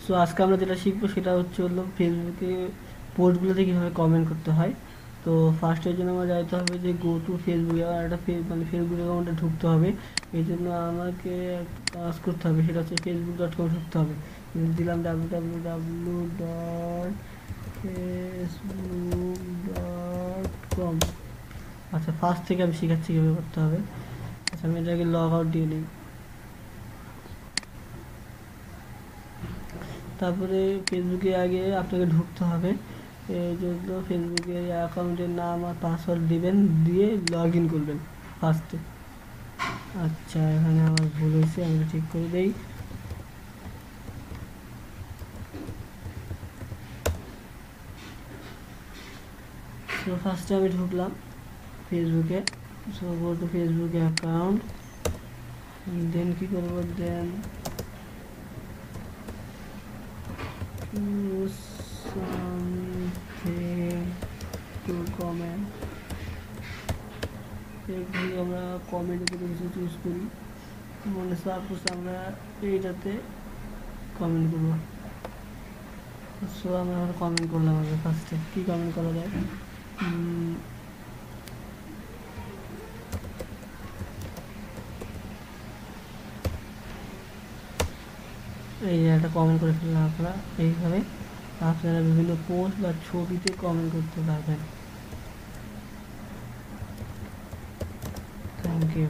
So আজকে আমরা যেটা শিখবো সেটা হলো ফেসবুকে পোস্টগুলোতে কীভাবে কমেন্ট করতে হয়। তো ফার্স্টের জন্য আমার যাইতে হবে যে গো টু ফেসবুকে, আর একটা মানে ফেসবুক অ্যাকাউন্টে ঢুকতে হবে। এই জন্য আমাকে একটা কাজ করতে হবে, সেটা হচ্ছে facebook.com ঢুকতে হবে। দিলাম www.facebook.com। আচ্ছা, ফার্স্ট থেকে আমি শেখাচ্ছি কীভাবে করতে হবে। আচ্ছা, আমি এটাকে লগ আউট দিয়ে নিই। তারপরে ফেসবুকে আগে আপনাকে ঢুকতে হবে। এই জন্য ফেসবুকের অ্যাকাউন্টের নাম আর পাসওয়ার্ড দিবেন, দিয়ে লগ ইন করবেন ফার্স্টে। আচ্ছা, এখানে আমার ভুল হয়েছে, আমি ঠিক করে দেই। তো ফার্স্টে আমি ঢুকলাম ফেসবুকে। So go to Facebook account, then কী করবো, দেন something to comment। আমরা কমেন্টে কিছু চুজ করি, মানে সাপোজ আমরা এইটাতে কমেন্ট করবো। সো আমরা এখন কমেন্ট করলাম। আগে ফার্স্টে কী কমেন্ট করা যায়, এই যে একটা কমেন্ট করে ফেললাম। আপনারা এইভাবে আপনারা বিভিন্ন পোস্ট বা ছবিতে কমেন্ট করতে পারবেন। Thank you.